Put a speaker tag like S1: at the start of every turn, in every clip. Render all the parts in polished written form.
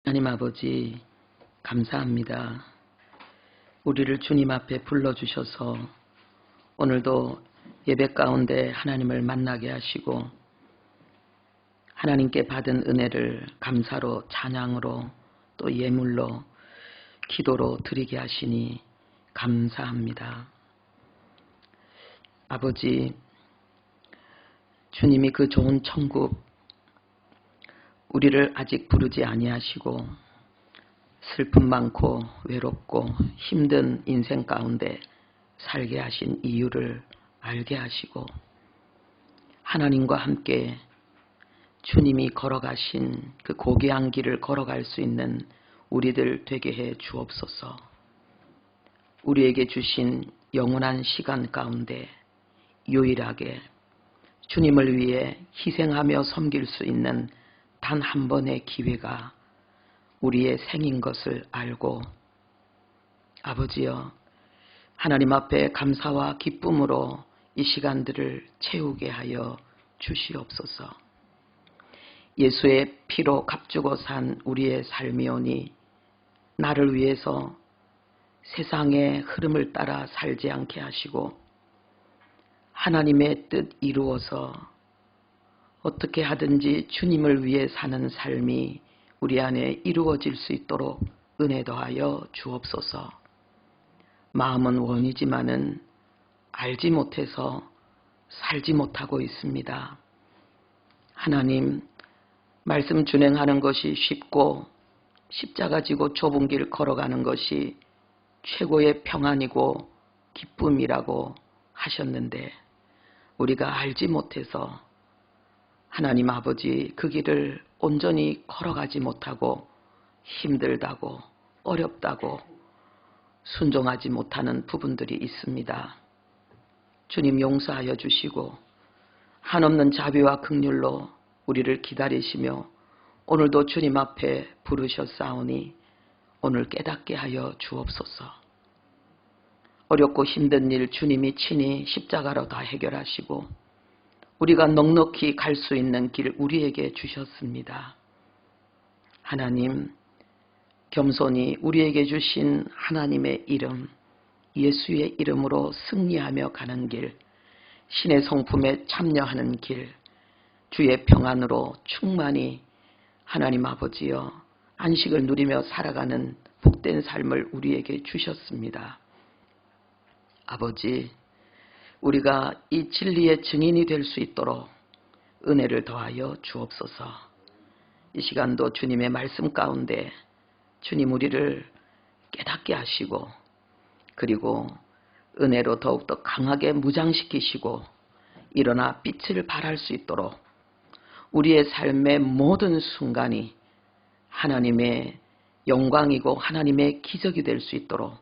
S1: 하나님 아버지 감사합니다. 우리를 주님 앞에 불러주셔서 오늘도 예배 가운데 하나님을 만나게 하시고 하나님께 받은 은혜를 감사로 찬양으로 또 예물로 기도로 드리게 하시니 감사합니다. 아버지, 주님이 그 좋은 천국 우리를 아직 부르지 아니하시고 슬픔 많고 외롭고 힘든 인생 가운데 살게 하신 이유를 알게 하시고 하나님과 함께 주님이 걸어가신 그 고귀한 길을 걸어갈 수 있는 우리들 되게 해 주옵소서. 우리에게 주신 영원한 시간 가운데 유일하게 주님을 위해 희생하며 섬길 수 있는 단 한 번의 기회가 우리의 생인 것을 알고 아버지여 하나님 앞에 감사와 기쁨으로 이 시간들을 채우게 하여 주시옵소서. 예수의 피로 값주고 산 우리의 삶이오니 나를 위해서 세상의 흐름을 따라 살지 않게 하시고 하나님의 뜻 이루어서 어떻게 하든지 주님을 위해 사는 삶이 우리 안에 이루어질 수 있도록 은혜 더하여 주옵소서. 마음은 원이지만은 알지 못해서 살지 못하고 있습니다. 하나님, 말씀 준행하는 것이 쉽고 십자가 지고 좁은 길 걸어가는 것이 최고의 평안이고 기쁨이라고 하셨는데 우리가 알지 못해서 하나님 아버지 그 길을 온전히 걸어가지 못하고 힘들다고 어렵다고 순종하지 못하는 부분들이 있습니다. 주님 용서하여 주시고 한없는 자비와 긍휼로 우리를 기다리시며 오늘도 주님 앞에 부르셨사오니 오늘 깨닫게 하여 주옵소서. 어렵고 힘든 일 주님이 친히 십자가로 다 해결하시고 우리가 넉넉히 갈 수 있는 길 우리에게 주셨습니다. 하나님, 겸손히 우리에게 주신 하나님의 이름, 예수의 이름으로 승리하며 가는 길, 신의 성품에 참여하는 길, 주의 평안으로 충만히 하나님 아버지여 안식을 누리며 살아가는 복된 삶을 우리에게 주셨습니다. 아버지, 우리가 이 진리의 증인이 될 수 있도록 은혜를 더하여 주옵소서. 이 시간도 주님의 말씀 가운데 주님 우리를 깨닫게 하시고 그리고 은혜로 더욱더 강하게 무장시키시고 일어나 빛을 발할 수 있도록 우리의 삶의 모든 순간이 하나님의 영광이고 하나님의 기적이 될 수 있도록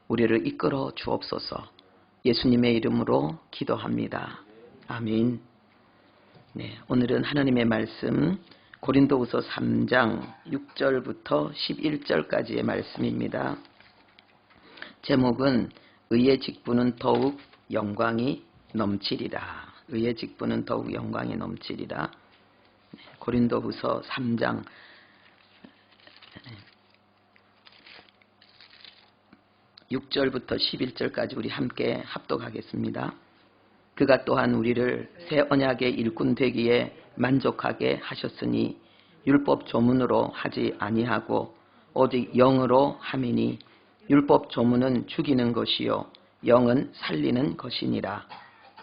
S1: 우리를 이끌어 주옵소서. 예수님의 이름으로 기도합니다. 아멘. 네, 오늘은 하나님의 말씀 고린도후서 3장 6절부터 11절까지의 말씀입니다. 제목은 의의 직분은 더욱 영광이 넘치리라. 의의 직분은 더욱 영광이 넘치리라. 고린도후서 3장 6절부터 11절까지 우리 함께 합독하겠습니다. 그가 또한 우리를 새 언약의 일꾼 되기에 만족하게 하셨으니 율법 조문으로 하지 아니하고 오직 영으로 함이니 율법 조문은 죽이는 것이요 영은 살리는 것이니라.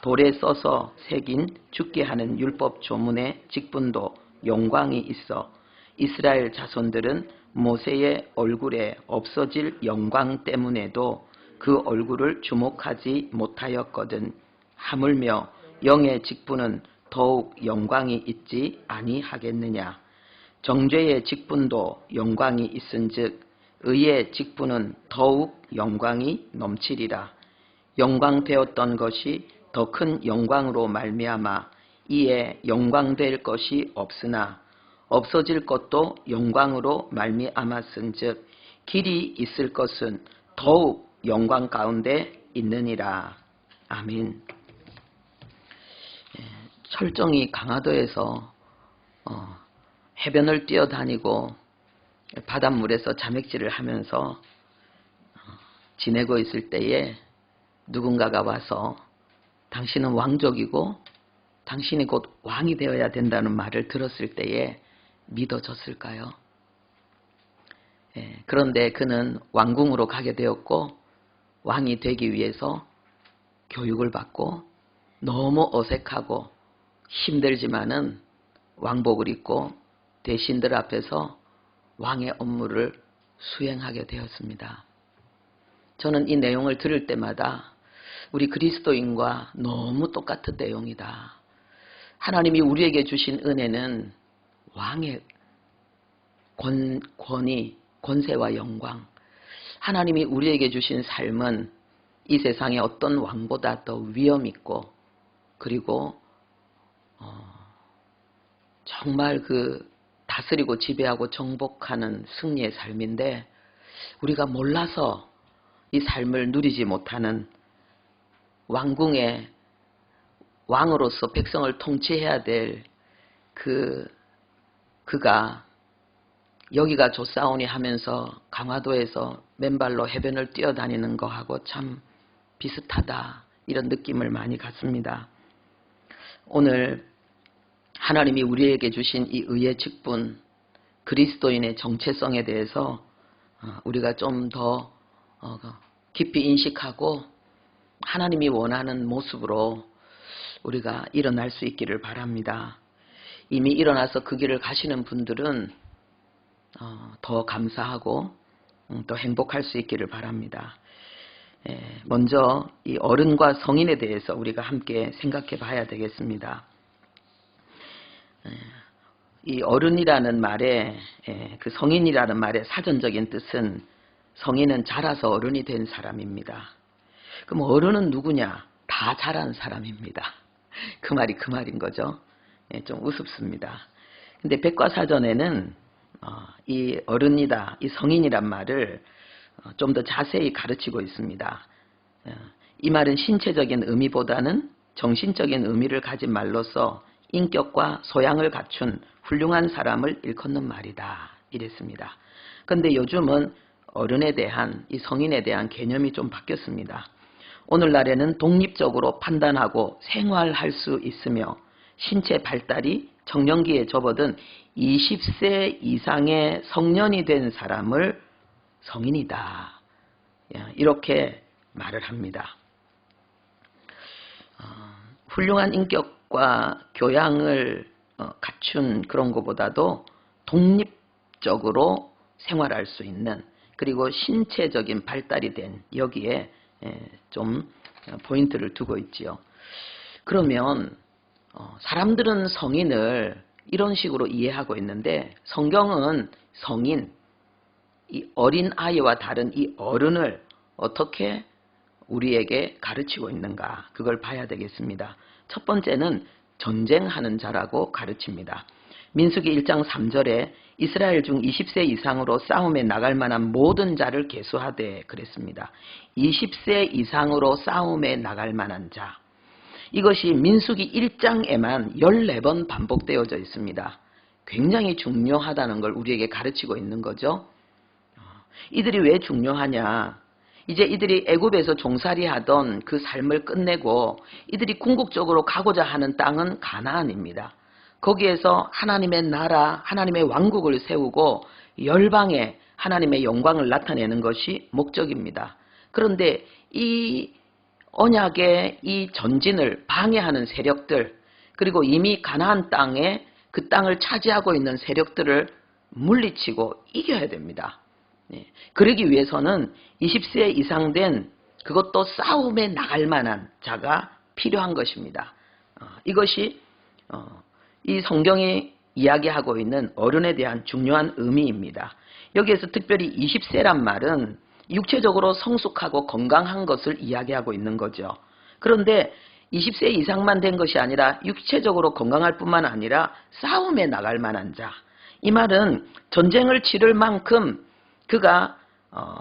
S1: 돌에 써서 새긴 죽게 하는 율법 조문의 직분도 영광이 있어 이스라엘 자손들은 모세의 얼굴에 없어질 영광 때문에도 그 얼굴을 주목하지 못하였거든. 하물며 영의 직분은 더욱 영광이 있지 아니하겠느냐. 정죄의 직분도 영광이 있은즉 의의 직분은 더욱 영광이 넘치리라. 영광되었던 것이 더 큰 영광으로 말미암아 이에 영광될 것이 없으나 없어질 것도 영광으로 말미암았은즉 길이 있을 것은 더욱 영광 가운데 있느니라. 아멘. 철종이 강화도에서 해변을 뛰어다니고 바닷물에서 자맥질을 하면서 지내고 있을 때에 누군가가 와서 당신은 왕족이고 당신이 곧 왕이 되어야 된다는 말을 들었을 때에 믿어졌을까요? 그런데 그는 왕궁으로 가게 되었고 왕이 되기 위해서 교육을 받고 너무 어색하고 힘들지만은 왕복을 입고 대신들 앞에서 왕의 업무를 수행하게 되었습니다. 저는 이 내용을 들을 때마다 우리 그리스도인과 너무 똑같은 내용이다. 하나님이 우리에게 주신 은혜는 왕의 권위, 권세와 영광, 하나님이 우리에게 주신 삶은 이 세상의 어떤 왕보다 더 위엄 있고 그리고 정말 그 다스리고 지배하고 정복하는 승리의 삶인데 우리가 몰라서 이 삶을 누리지 못하는 왕궁의 왕으로서 백성을 통치해야 될 그가 여기가 좋사오니 하면서 강화도에서 맨발로 해변을 뛰어다니는 거하고 참 비슷하다 이런 느낌을 많이 갖습니다. 오늘 하나님이 우리에게 주신 이 의의 직분 그리스도인의 정체성에 대해서 우리가 좀 더 깊이 인식하고 하나님이 원하는 모습으로 우리가 일어날 수 있기를 바랍니다. 이미 일어나서 그 길을 가시는 분들은 더 감사하고 또 행복할 수 있기를 바랍니다. 먼저 이 어른과 성인에 대해서 우리가 함께 생각해 봐야 되겠습니다. 이 어른이라는 말에 그 성인이라는 말의 사전적인 뜻은 성인은 자라서 어른이 된 사람입니다. 그럼 어른은 누구냐? 다 자란 사람입니다. 그 말이 그 말인 거죠. 좀 우습습니다. 근데 백과사전에는 이 어른이다, 이 성인이란 말을 좀 더 자세히 가르치고 있습니다. 이 말은 신체적인 의미보다는 정신적인 의미를 가진 말로서 인격과 소양을 갖춘 훌륭한 사람을 일컫는 말이다. 이랬습니다. 그런데 요즘은 어른에 대한, 이 성인에 대한 개념이 좀 바뀌었습니다. 오늘날에는 독립적으로 판단하고 생활할 수 있으며 신체 발달이 청년기에 접어든 20세 이상의 성년이 된 사람을 성인이다. 이렇게 말을 합니다. 훌륭한 인격과 교양을 갖춘 그런 것보다도 독립적으로 생활할 수 있는 그리고 신체적인 발달이 된 여기에 좀 포인트를 두고 있지요. 그러면 사람들은 성인을 이런 식으로 이해하고 있는데 성경은 성인, 이 어린 아이와 다른 이 어른을 어떻게 우리에게 가르치고 있는가 그걸 봐야 되겠습니다. 첫 번째는 전쟁하는 자라고 가르칩니다. 민수기 1장 3절에 이스라엘 중 20세 이상으로 싸움에 나갈 만한 모든 자를 계수하되 그랬습니다. 20세 이상으로 싸움에 나갈 만한 자. 이것이 민수기 1장에만 14번 반복되어져 있습니다. 굉장히 중요하다는 걸 우리에게 가르치고 있는 거죠. 이들이 왜 중요하냐? 이제 이들이 애굽에서 종살이 하던 그 삶을 끝내고 이들이 궁극적으로 가고자 하는 땅은 가나안입니다. 거기에서 하나님의 나라, 하나님의 왕국을 세우고 열방에 하나님의 영광을 나타내는 것이 목적입니다. 그런데 이 언약의 이 전진을 방해하는 세력들, 그리고 이미 가나안 땅에 그 땅을 차지하고 있는 세력들을 물리치고 이겨야 됩니다. 그러기 위해서는 20세 이상 된 그것도 싸움에 나갈 만한 자가 필요한 것입니다. 이것이 이 성경이 이야기하고 있는 어른에 대한 중요한 의미입니다. 여기에서 특별히 20세란 말은 육체적으로 성숙하고 건강한 것을 이야기하고 있는 거죠. 그런데 20세 이상만 된 것이 아니라 육체적으로 건강할 뿐만 아니라 싸움에 나갈 만한 자. 이 말은 전쟁을 치를 만큼 그가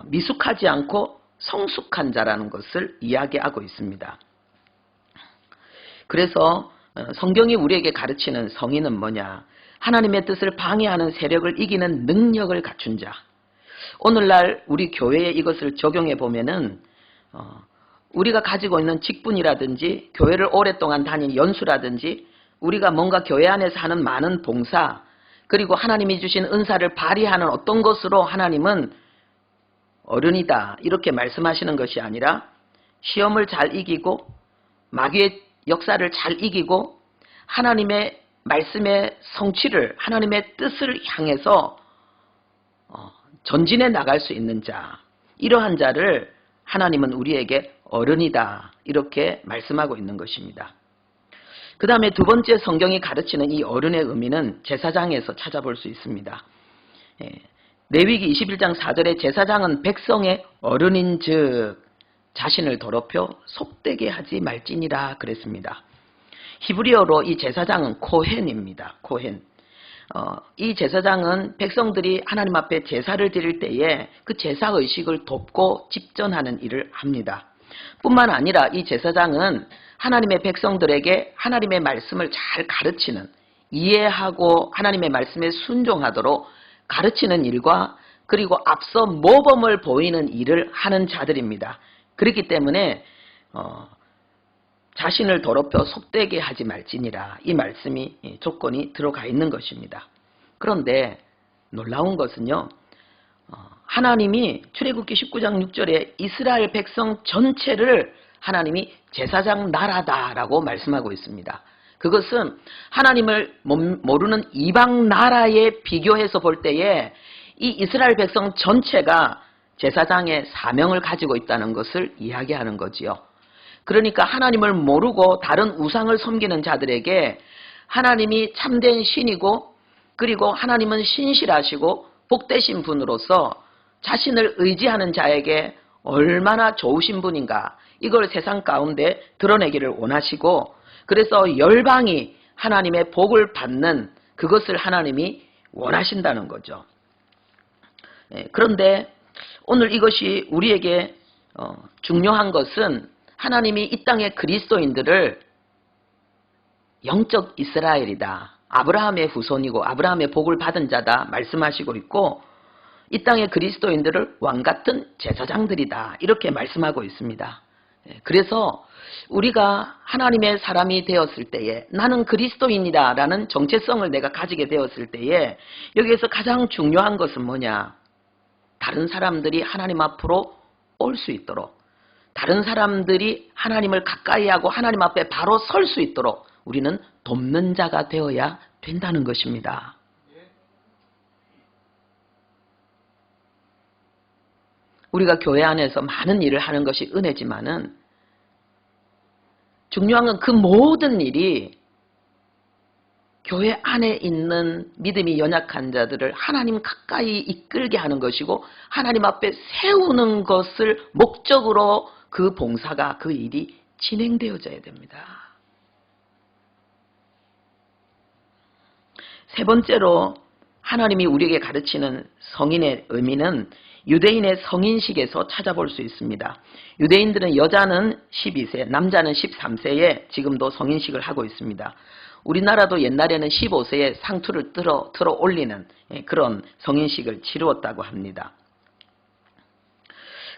S1: 미숙하지 않고 성숙한 자라는 것을 이야기하고 있습니다. 그래서 성경이 우리에게 가르치는 성인은 뭐냐? 하나님의 뜻을 방해하는 세력을 이기는 능력을 갖춘 자. 오늘날 우리 교회에 이것을 적용해 보면은 우리가 가지고 있는 직분이라든지 교회를 오랫동안 다닌 연수라든지 우리가 뭔가 교회 안에서 하는 많은 봉사 그리고 하나님이 주신 은사를 발휘하는 어떤 것으로 하나님은 어른이다 이렇게 말씀하시는 것이 아니라 시험을 잘 이기고 마귀의 역사를 잘 이기고 하나님의 말씀의 성취를 하나님의 뜻을 향해서 전진해 나갈 수 있는 자 이러한 자를 하나님은 우리에게 어른이다 이렇게 말씀하고 있는 것입니다. 그 다음에 두 번째 성경이 가르치는 이 어른의 의미는 제사장에서 찾아볼 수 있습니다. 레위기 21장 4절에 제사장은 백성의 어른인 즉 자신을 더럽혀 속되게 하지 말지니라 그랬습니다. 히브리어로 이 제사장은 코헨입니다. 코헨. 이 제사장은 백성들이 하나님 앞에 제사를 드릴 때에 그 제사의식을 돕고 집전하는 일을 합니다. 뿐만 아니라 이 제사장은 하나님의 백성들에게 하나님의 말씀을 잘 가르치는 이해하고 하나님의 말씀에 순종하도록 가르치는 일과 그리고 앞서 모범을 보이는 일을 하는 자들입니다. 그렇기 때문에 자신을 더럽혀 속되게 하지 말지니라 이 말씀이 조건이 들어가 있는 것입니다. 그런데 놀라운 것은요. 하나님이 출애굽기 19장 6절에 이스라엘 백성 전체를 하나님이 제사장 나라다라고 말씀하고 있습니다. 그것은 하나님을 모르는 이방 나라에 비교해서 볼 때에 이 이스라엘 백성 전체가 제사장의 사명을 가지고 있다는 것을 이야기하는 거지요. 그러니까 하나님을 모르고 다른 우상을 섬기는 자들에게 하나님이 참된 신이고 그리고 하나님은 신실하시고 복되신 분으로서 자신을 의지하는 자에게 얼마나 좋으신 분인가 이걸 세상 가운데 드러내기를 원하시고 그래서 열방이 하나님의 복을 받는 그것을 하나님이 원하신다는 거죠. 그런데 오늘 이것이 우리에게 중요한 것은 하나님이 이 땅의 그리스도인들을 영적 이스라엘이다. 아브라함의 후손이고 아브라함의 복을 받은 자다 말씀하시고 있고 이 땅의 그리스도인들을 왕같은 제사장들이다. 이렇게 말씀하고 있습니다. 그래서 우리가 하나님의 사람이 되었을 때에 나는 그리스도인이다 라는 정체성을 내가 가지게 되었을 때에 여기에서 가장 중요한 것은 뭐냐? 다른 사람들이 하나님 앞으로 올 수 있도록 다른 사람들이 하나님을 가까이 하고 하나님 앞에 바로 설 수 있도록 우리는 돕는 자가 되어야 된다는 것입니다. 우리가 교회 안에서 많은 일을 하는 것이 은혜지만은 중요한 건 그 모든 일이 교회 안에 있는 믿음이 연약한 자들을 하나님 가까이 이끌게 하는 것이고 하나님 앞에 세우는 것을 목적으로 그 봉사가 그 일이 진행되어져야 됩니다. 세 번째로 하나님이 우리에게 가르치는 성인의 의미는 유대인의 성인식에서 찾아볼 수 있습니다. 유대인들은 여자는 12세, 남자는 13세에 지금도 성인식을 하고 있습니다. 우리나라도 옛날에는 15세에 상투를 틀어 올리는 그런 성인식을 치루었다고 합니다.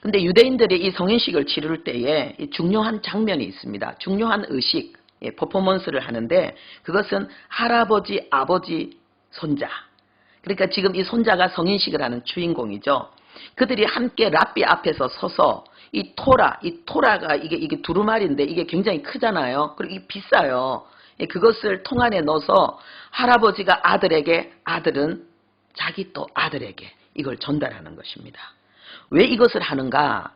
S1: 근데 유대인들이 이 성인식을 치룰 때에 중요한 장면이 있습니다. 중요한 의식, 퍼포먼스를 하는데 그것은 할아버지, 아버지, 손자. 그러니까 지금 이 손자가 성인식을 하는 주인공이죠. 그들이 함께 랍비 앞에서 서서 이 토라가 이게 두루마리인데 이게 굉장히 크잖아요. 그리고 이게 비싸요. 그것을 통 안에 넣어서 할아버지가 아들에게, 아들은 자기 또 아들에게 이걸 전달하는 것입니다. 왜 이것을 하는가?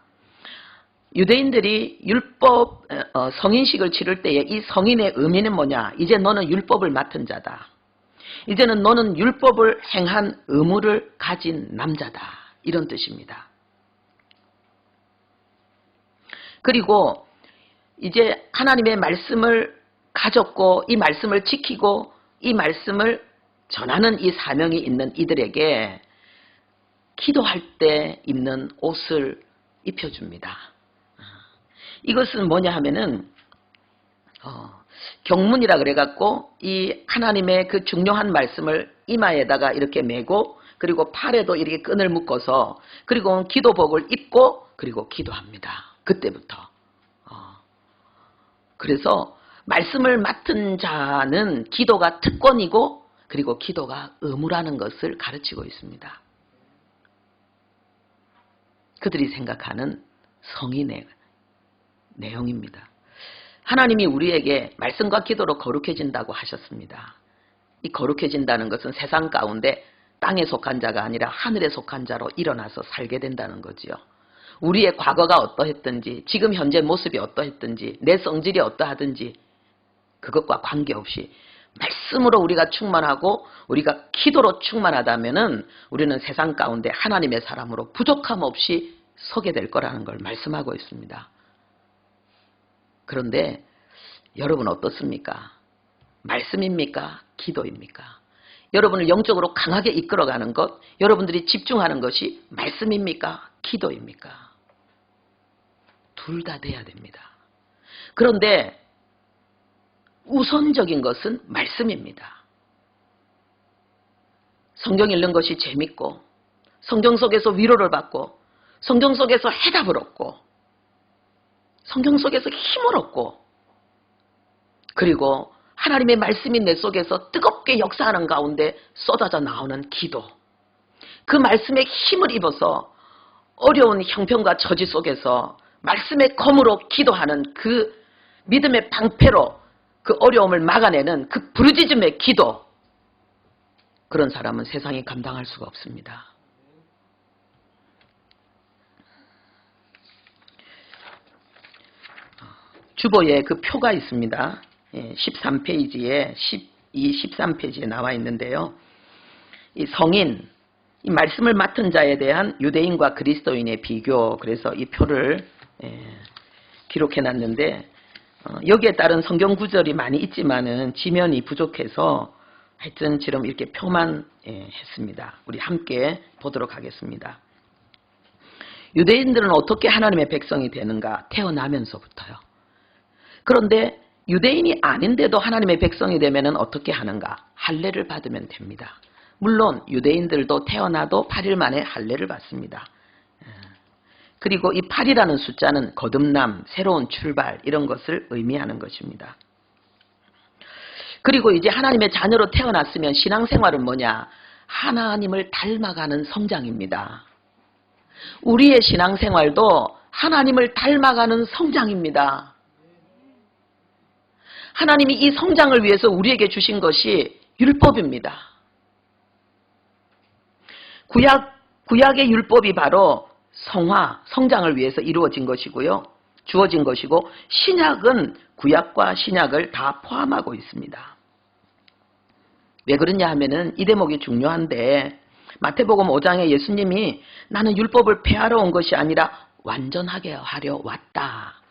S1: 유대인들이 율법 성인식을 치를 때에 이 성인의 의미는 뭐냐? 이제 너는 율법을 맡은 자다. 이제는 너는 율법을 행한 의무를 가진 남자다. 이런 뜻입니다. 그리고 이제 하나님의 말씀을 가졌고 이 말씀을 지키고 이 말씀을 전하는 이 사명이 있는 이들에게 기도할 때 입는 옷을 입혀줍니다. 이것은 뭐냐 하면은 경문이라 그래갖고 이 하나님의 그 중요한 말씀을 이마에다가 이렇게 메고 그리고 팔에도 이렇게 끈을 묶어서 그리고 기도복을 입고 그리고 기도합니다. 그때부터. 그래서 말씀을 맡은 자는 기도가 특권이고 그리고 기도가 의무라는 것을 가르치고 있습니다. 그들이 생각하는 성인의 내용입니다. 하나님이 우리에게 말씀과 기도로 거룩해진다고 하셨습니다. 이 거룩해진다는 것은 세상 가운데 땅에 속한 자가 아니라 하늘에 속한 자로 일어나서 살게 된다는 거지요. 우리의 과거가 어떠했든지 지금 현재 모습이 어떠했든지 내 성질이 어떠하든지 그것과 관계없이 말씀으로 우리가 충만하고 우리가 기도로 충만하다면은 우리는 세상 가운데 하나님의 사람으로 부족함 없이 서게 될 거라는 걸 말씀하고 있습니다. 그런데 여러분 어떻습니까? 말씀입니까? 기도입니까? 여러분을 영적으로 강하게 이끌어가는 것, 여러분들이 집중하는 것이 말씀입니까? 기도입니까? 둘 다 돼야 됩니다. 그런데 우선적인 것은 말씀입니다. 성경 읽는 것이 재밌고 성경 속에서 위로를 받고 성경 속에서 해답을 얻고 성경 속에서 힘을 얻고 그리고 하나님의 말씀이 내 속에서 뜨겁게 역사하는 가운데 쏟아져 나오는 기도, 그 말씀에 힘을 입어서 어려운 형편과 처지 속에서 말씀의 검으로 기도하는 그 믿음의 방패로 그 어려움을 막아내는 그 부르짖음의 기도, 그런 사람은 세상이 감당할 수가 없습니다. 주보에 그 표가 있습니다. 13페이지에 13페이지에 나와 있는데요. 이 성인, 이 말씀을 맡은 자에 대한 유대인과 그리스도인의 비교, 그래서 이 표를 기록해 놨는데 여기에 따른 성경 구절이 많이 있지만은 지면이 부족해서 하여튼 지금 이렇게 표만 했습니다. 우리 함께 보도록 하겠습니다. 유대인들은 어떻게 하나님의 백성이 되는가? 태어나면서부터요. 그런데 유대인이 아닌데도 하나님의 백성이 되면 어떻게 하는가? 할례를 받으면 됩니다. 물론 유대인들도 태어나도 8일 만에 할례를 받습니다. 그리고 이 8이라는 숫자는 거듭남, 새로운 출발 이런 것을 의미하는 것입니다. 그리고 이제 하나님의 자녀로 태어났으면 신앙생활은 뭐냐? 하나님을 닮아가는 성장입니다. 우리의 신앙생활도 하나님을 닮아가는 성장입니다. 하나님이 이 성장을 위해서 우리에게 주신 것이 율법입니다. 구약의 율법이 바로 성장을 위해서 이루어진 것이고요. 주어진 것이고, 신약은 구약과 신약을 다 포함하고 있습니다. 왜 그러냐 하면은 이 대목이 중요한데, 마태복음 5장에 예수님이 나는 율법을 폐하러 온 것이 아니라 완전하게 하려 왔다.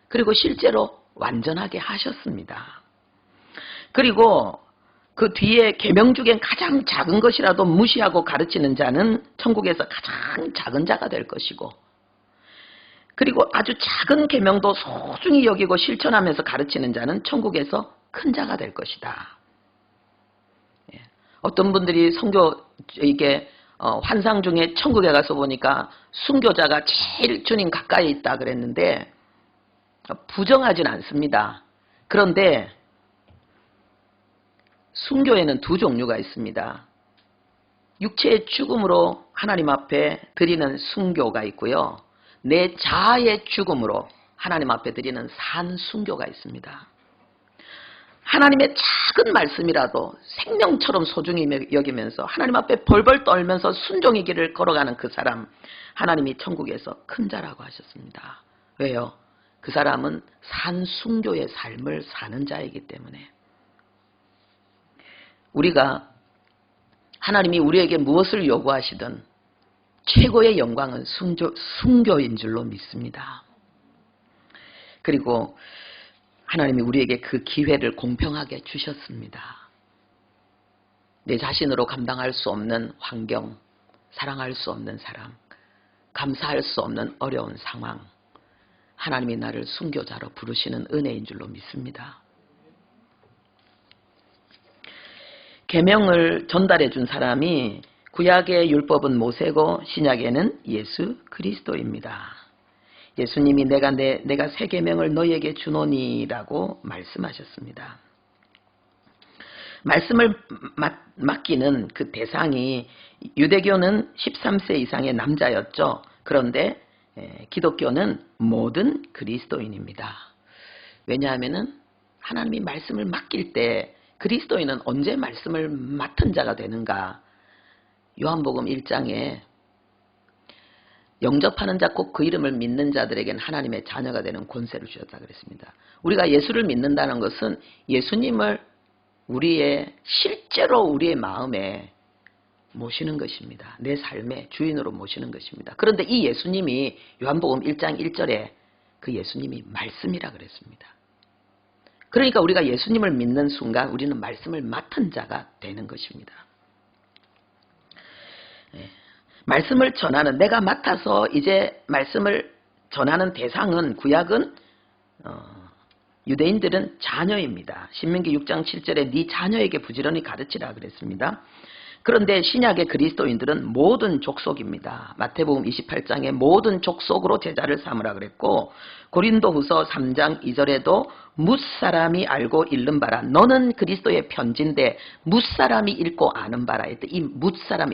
S1: 그리고 실제로 완전하게 하셨습니다. 그리고 그 뒤에 계명 중에 가장 작은 것이라도 무시하고 가르치는 자는 천국에서 가장 작은 자가 될 것이고, 그리고 아주 작은 계명도 소중히 여기고 실천하면서 가르치는 자는 천국에서 큰 자가 될 것이다. 어떤 분들이 환상 중에 천국에 가서 보니까 순교자가 제일 주님 가까이 있다 그랬는데, 부정하진 않습니다. 그런데 순교에는 두 종류가 있습니다. 육체의 죽음으로 하나님 앞에 드리는 순교가 있고요. 내 자아의 죽음으로 하나님 앞에 드리는 산순교가 있습니다. 하나님의 작은 말씀이라도 생명처럼 소중히 여기면서 하나님 앞에 벌벌 떨면서 순종의 길을 걸어가는 그 사람, 하나님이 천국에서 큰 자라고 하셨습니다. 왜요? 그 사람은 산순교의 삶을 사는 자이기 때문에. 우리가 하나님이 우리에게 무엇을 요구하시든 최고의 영광은 순교인 줄로 믿습니다. 그리고 하나님이 우리에게 그 기회를 공평하게 주셨습니다. 내 자신으로 감당할 수 없는 환경, 사랑할 수 없는 사람, 감사할 수 없는 어려운 상황, 하나님이 나를 순교자로 부르시는 은혜인 줄로 믿습니다. 계명을 전달해 준 사람이 구약의 율법은 모세고 신약에는 예수 그리스도입니다. 예수님이 내가 새 계명을 너희에게 주노니라고 말씀하셨습니다. 말씀을 맡기는 그 대상이 유대교는 13세 이상의 남자였죠. 그런데 기독교는 모든 그리스도인입니다. 왜냐하면은 하나님이 말씀을 맡길 때 그리스도인은 언제 말씀을 맡은 자가 되는가? 요한복음 1장에 영접하는 자 곧 그 이름을 믿는 자들에게는 하나님의 자녀가 되는 권세를 주셨다 그랬습니다. 우리가 예수를 믿는다는 것은 예수님을 실제로 우리의 마음에 모시는 것입니다. 내 삶의 주인으로 모시는 것입니다. 그런데 이 예수님이 요한복음 1장 1절에 그 예수님이 말씀이라 그랬습니다. 그러니까 우리가 예수님을 믿는 순간 우리는 말씀을 맡은 자가 되는 것입니다. 말씀을 전하는, 내가 맡아서 이제 말씀을 전하는 대상은, 구약은 유대인들은 자녀입니다. 신명기 6장 7절에 네 자녀에게 부지런히 가르치라 그랬습니다. 그런데 신약의 그리스도인들은 모든 족속입니다. 마태복음 28장에 모든 족속으로 제자를 삼으라 그랬고, 고린도후서 3장 2절에도 뭇사람이 알고 읽는 바라, 너는 그리스도의 편지인데 뭇사람이 읽고 아는 바라 했더니 이 뭇사람,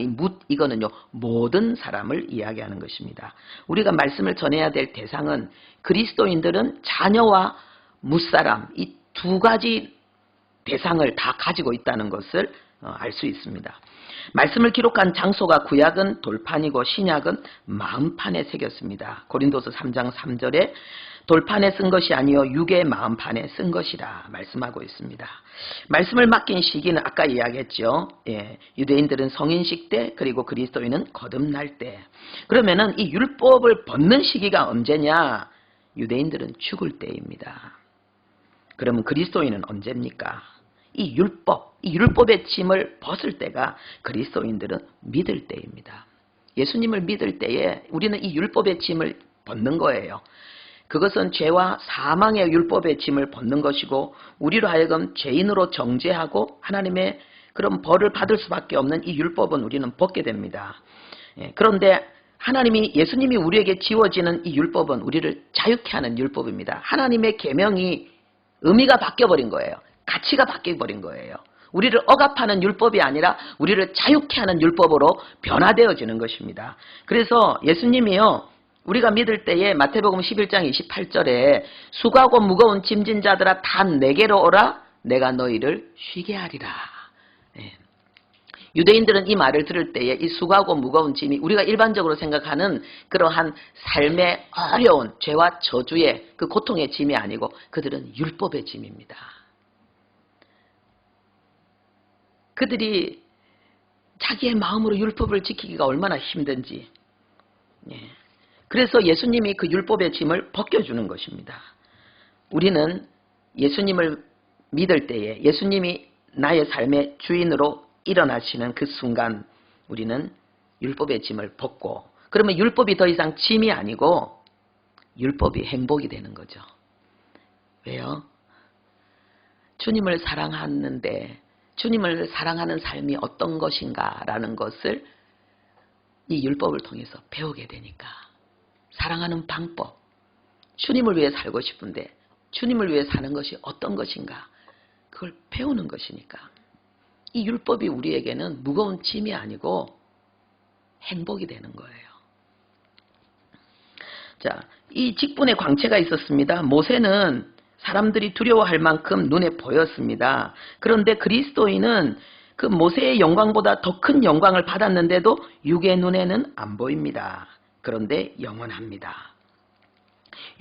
S1: 이거는요 모든 사람을 이야기하는 것입니다. 우리가 말씀을 전해야 될 대상은, 그리스도인들은 자녀와 뭇사람, 이 두 가지 대상을 다 가지고 있다는 것을 알 수 있습니다. 말씀을 기록한 장소가 구약은 돌판이고 신약은 마음판에 새겼습니다. 고린도서 3장 3절에 돌판에 쓴 것이 아니요 육의 마음판에 쓴 것이라 말씀하고 있습니다. 말씀을 맡긴 시기는 아까 이야기했죠. 유대인들은 성인식 때, 그리고 그리스도인은 거듭날 때. 그러면은 이 율법을 벗는 시기가 언제냐? 유대인들은 죽을 때입니다. 그러면 그리스도인은 언제입니까? 이 율법의 짐을 벗을 때가 그리스도인들은 믿을 때입니다. 예수님을 믿을 때에 우리는 이 율법의 짐을 벗는 거예요. 그것은 죄와 사망의 율법의 짐을 벗는 것이고, 우리로 하여금 죄인으로 정죄하고 하나님의 그런 벌을 받을 수밖에 없는 이 율법은 우리는 벗게 됩니다. 그런데 예수님이 우리에게 지워지는 이 율법은 우리를 자유케 하는 율법입니다. 하나님의 계명이 의미가 바뀌어버린 거예요. 가치가 바뀌어버린 거예요. 우리를 억압하는 율법이 아니라 우리를 자유케 하는 율법으로 변화되어지는 것입니다. 그래서 예수님이요, 우리가 믿을 때에 마태복음 11장 28절에 수고하고 무거운 짐진 자들아 다 내게로 오라, 내가 너희를 쉬게 하리라. 유대인들은 이 말을 들을 때에 이 수고하고 무거운 짐이 우리가 일반적으로 생각하는 그러한 삶의 어려운 죄와 저주의 그 고통의 짐이 아니고 그들은 율법의 짐입니다. 그들이 자기의 마음으로 율법을 지키기가 얼마나 힘든지. 그래서 예수님이 그 율법의 짐을 벗겨주는 것입니다. 우리는 예수님을 믿을 때에 예수님이 나의 삶의 주인으로 일어나시는 그 순간 우리는 율법의 짐을 벗고, 그러면 율법이 더 이상 짐이 아니고 율법이 행복이 되는 거죠. 왜요? 주님을 사랑하는데 주님을 사랑하는 삶이 어떤 것인가라는 것을 이 율법을 통해서 배우게 되니까, 사랑하는 방법, 주님을 위해 살고 싶은데 주님을 위해 사는 것이 어떤 것인가, 그걸 배우는 것이니까 이 율법이 우리에게는 무거운 짐이 아니고 행복이 되는 거예요. 자, 이 직분의 광채가 있었습니다. 모세는 사람들이 두려워할 만큼 눈에 보였습니다. 그런데 그리스도인은 그 모세의 영광보다 더 큰 영광을 받았는데도 육의 눈에는 안 보입니다. 그런데 영원합니다.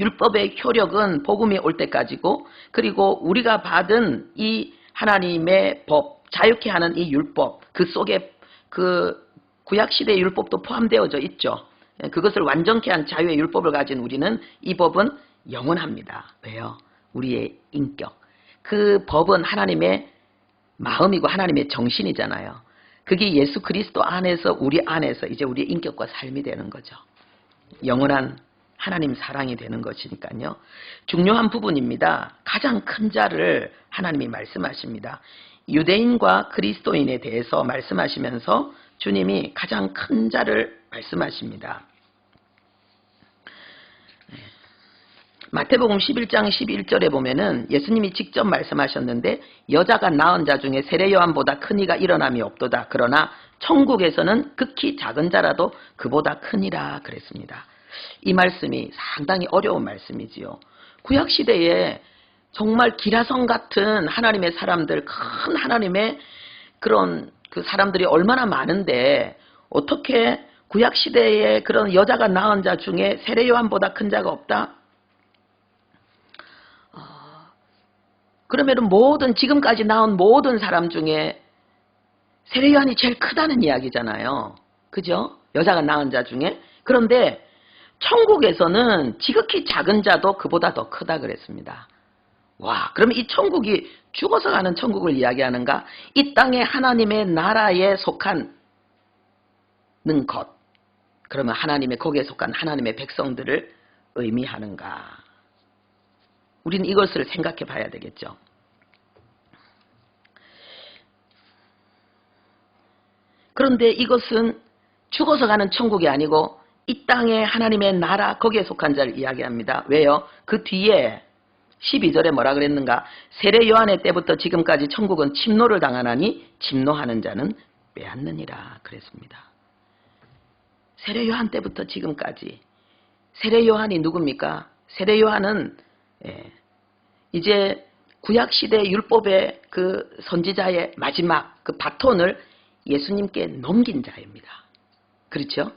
S1: 율법의 효력은 복음이 올 때까지고, 그리고 우리가 받은 이 하나님의 법, 자유케 하는 이 율법, 그 속에 그 구약시대의 율법도 포함되어져 있죠. 그것을 완전케 한 자유의 율법을 가진 우리는 이 법은 영원합니다. 왜요? 우리의 인격. 그 법은 하나님의 마음이고 하나님의 정신이잖아요. 그게 예수 그리스도 안에서, 우리 안에서 이제 우리의 인격과 삶이 되는 거죠. 영원한 하나님 사랑이 되는 것이니까요. 중요한 부분입니다. 가장 큰 자를 하나님이 말씀하십니다. 유대인과 그리스도인에 대해서 말씀하시면서 주님이 가장 큰 자를 말씀하십니다. 마태복음 11장 11절에 보면은 예수님이 직접 말씀하셨는데 여자가 낳은 자 중에 세례 요한보다 큰 이가 일어남이 없도다. 그러나 천국에서는 극히 작은 자라도 그보다 크니라 그랬습니다. 이 말씀이 상당히 어려운 말씀이지요. 구약시대에 정말 기라성 같은 하나님의 사람들, 큰 하나님의 그런 그 사람들이 얼마나 많은데 어떻게 구약시대에 그런 여자가 낳은 자 중에 세례 요한보다 큰 자가 없다? 그러면은 지금까지 나온 모든 사람 중에 세례 요한이 제일 크다는 이야기잖아요. 그죠? 여자가 낳은 자 중에. 그런데 천국에서는 지극히 작은 자도 그보다 더 크다 그랬습니다. 와, 그러면 이 천국이 죽어서 가는 천국을 이야기하는가? 이 땅에 하나님의 나라에 속한 것. 그러면 거기에 속한 하나님의 백성들을 의미하는가? 우리는 이것을 생각해 봐야 되겠죠. 그런데 이것은 죽어서 가는 천국이 아니고 이 땅에 하나님의 나라 거기에 속한 자를 이야기합니다. 왜요? 그 뒤에 12절에 뭐라 그랬는가? 세례 요한의 때부터 지금까지 천국은 침노를 당하나니 침노하는 자는 빼앗느니라 그랬습니다. 세례 요한 때부터 지금까지. 세례 요한이 누굽니까? 세례 요한은 이제 구약시대 율법의 그 선지자의 마지막 그 바톤을 예수님께 넘긴 자입니다. 그렇죠?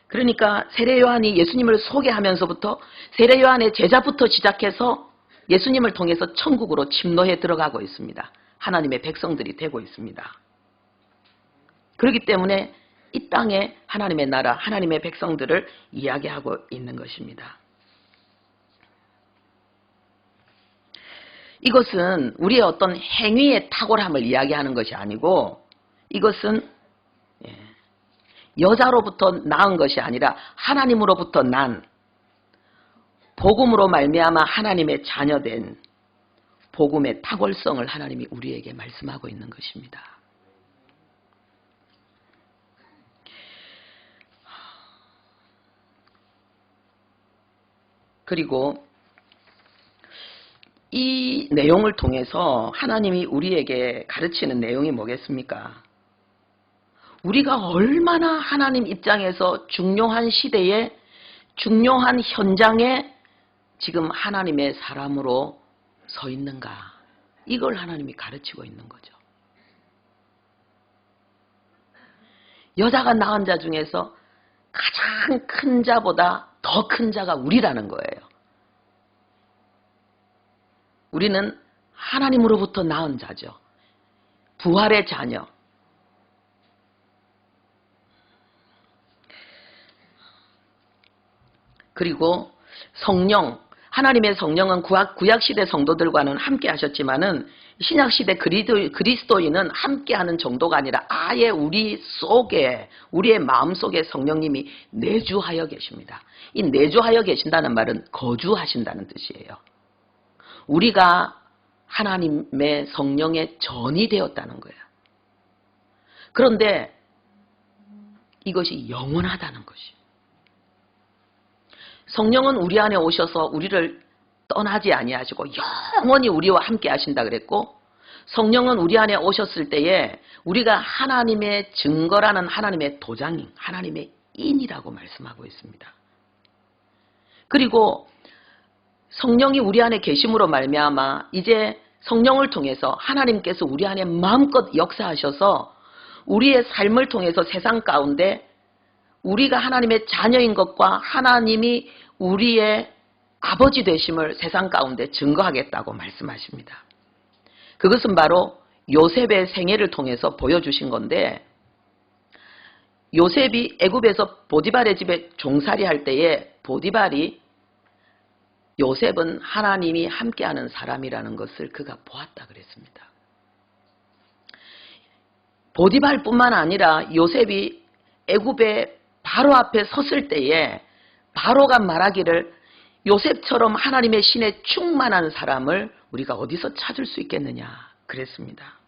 S1: 그러니까 세례 요한이 예수님을 소개하면서부터 세례 요한의 제자부터 시작해서 예수님을 통해서 천국으로 침노해 들어가고 있습니다. 하나님의 백성들이 되고 있습니다. 그렇기 때문에 이 땅에 하나님의 나라, 하나님의 백성들을 이야기하고 있는 것입니다. 이것은 우리의 어떤 행위의 탁월함을 이야기하는 것이 아니고 이것은 여자로부터 낳은 것이 아니라 하나님으로부터 난 복음으로 말미암아 하나님의 자녀된 복음의 탁월성을 하나님이 우리에게 말씀하고 있는 것입니다. 그리고 이 내용을 통해서 하나님이 우리에게 가르치는 내용이 뭐겠습니까? 우리가 얼마나 하나님 입장에서 중요한 시대에 중요한 현장에 지금 하나님의 사람으로 서 있는가? 이걸 하나님이 가르치고 있는 거죠. 여자가 낳은 자 중에서 가장 큰 자보다 더 큰 자가 우리라는 거예요. 우리는 하나님으로부터 낳은 자죠. 부활의 자녀. 그리고 성령, 하나님의 성령은 구약시대 성도들과는 함께 하셨지만은 신약시대 그리스도인은 함께하는 정도가 아니라 아예 우리 속에, 우리의 마음속에 성령님이 내주하여 계십니다. 이 내주하여 계신다는 말은 거주하신다는 뜻이에요. 우리가 하나님의 성령의 전이 되었다는 거예요. 그런데 이것이 영원하다는 것이에요. 성령은 우리 안에 오셔서 우리를 떠나지 아니하시고 영원히 우리와 함께 하신다 그랬고, 성령은 우리 안에 오셨을 때에 우리가 하나님의 증거라는 하나님의 도장, 하나님의 인이라고 말씀하고 있습니다. 그리고 성령이 우리 안에 계심으로 말미암아 이제 성령을 통해서 하나님께서 우리 안에 마음껏 역사하셔서 우리의 삶을 통해서 세상 가운데 우리가 하나님의 자녀인 것과 하나님이 우리의 아버지 되심을 세상 가운데 증거하겠다고 말씀하십니다. 그것은 바로 요셉의 생애를 통해서 보여주신 건데, 요셉이 애굽에서 보디발의 집에 종살이 할 때에 보디발이 요셉은 하나님이 함께하는 사람이라는 것을 그가 보았다 그랬습니다. 보디발뿐만 아니라 요셉이 애굽의 바로 앞에 섰을 때에 바로가 말하기를 요셉처럼 하나님의 신에 충만한 사람을 우리가 어디서 찾을 수 있겠느냐 그랬습니다.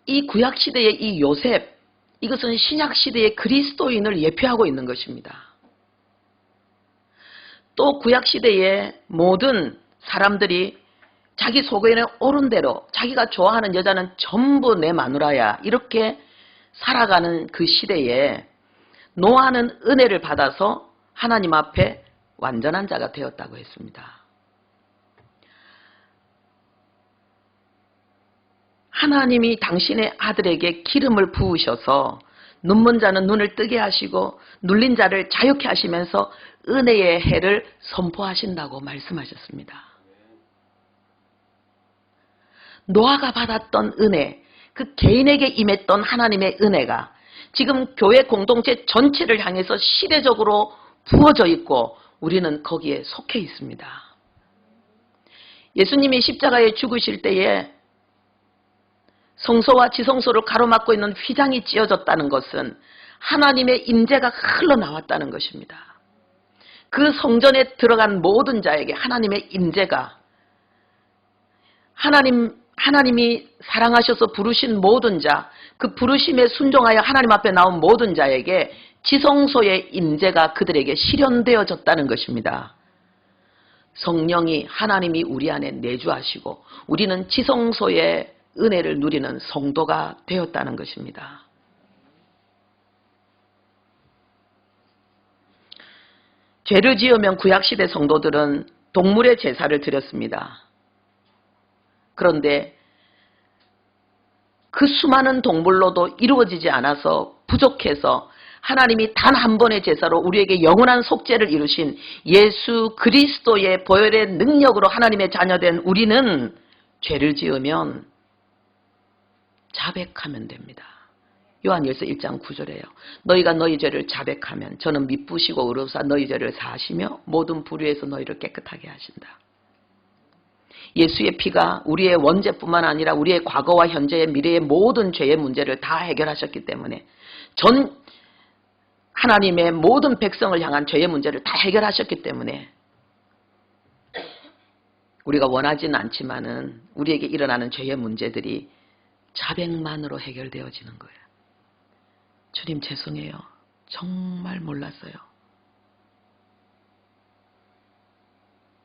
S1: 이 구약시대의 이 요셉, 이것은 신약시대의 그리스도인을 예표하고 있는 것입니다. 또 구약시대의 모든 사람들이 자기 속에 오른 대로 자기가 좋아하는 여자는 전부 내 마누라야 이렇게 살아가는 그 시대에 노아는 은혜를 받아서 하나님 앞에 완전한 자가 되었다고 했습니다. 하나님이 당신의 아들에게 기름을 부으셔서 눈먼 자는 눈을 뜨게 하시고 눌린 자를 자유케 하시면서 은혜의 해를 선포하신다고 말씀하셨습니다. 노아가 받았던 은혜, 그 개인에게 임했던 하나님의 은혜가 지금 교회 공동체 전체를 향해서 시대적으로 부어져 있고 우리는 거기에 속해 있습니다. 예수님이 십자가에 죽으실 때에 성소와 지성소를 가로막고 있는 휘장이 찢어졌다는 것은 하나님의 임재가 흘러나왔다는 것입니다. 그 성전에 들어간 모든 자에게 하나님의 임재가 하나님이 사랑하셔서 부르신 모든 자, 그 부르심에 순종하여 하나님 앞에 나온 모든 자에게 지성소의 임재가 그들에게 실현되어졌다는 것입니다. 성령이 하나님이 우리 안에 내주하시고 우리는 지성소의 은혜를 누리는 성도가 되었다는 것입니다. 죄를 지으면 구약시대 성도들은 동물의 제사를 드렸습니다. 그런데 그 수많은 동물로도 이루어지지 않아서 부족해서 하나님이 단 한 번의 제사로 우리에게 영원한 속죄를 이루신 예수 그리스도의 보혈의 능력으로 하나님의 자녀된 우리는 죄를 지으면 자백하면 됩니다. 요한일서 1장 9절에요. 너희가 너희 죄를 자백하면 저는 미쁘시고 의로우사 너희 죄를 사하시며 모든 불의에서 너희를 깨끗하게 하신다. 예수의 피가 우리의 원죄뿐만 아니라 우리의 과거와 현재의 미래의 모든 죄의 문제를 다 해결하셨기 때문에 전 하나님의 모든 백성을 향한 죄의 문제를 다 해결하셨기 때문에 우리가 원하지는 않지만은 우리에게 일어나는 죄의 문제들이 자백만으로 해결되어지는 거예요. 주님 죄송해요. 정말 몰랐어요.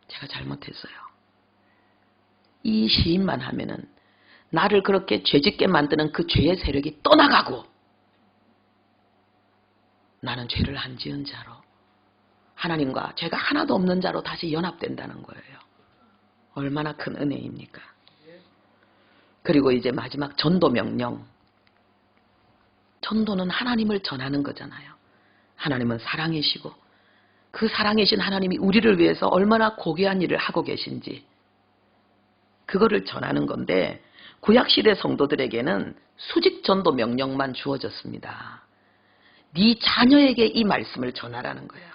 S1: 제가 잘못했어요. 이 시인만 하면은 나를 그렇게 죄짓게 만드는 그 죄의 세력이 떠나가고 나는 죄를 안 지은 자로 하나님과 죄가 하나도 없는 자로 다시 연합된다는 거예요. 얼마나 큰 은혜입니까? 그리고 이제 마지막 전도 명령. 전도는 하나님을 전하는 거잖아요. 하나님은 사랑이시고 그 사랑이신 하나님이 우리를 위해서 얼마나 고귀한 일을 하고 계신지 그거를 전하는 건데 구약시대 성도들에게는 수직 전도 명령만 주어졌습니다. 네 자녀에게 이 말씀을 전하라는 거예요.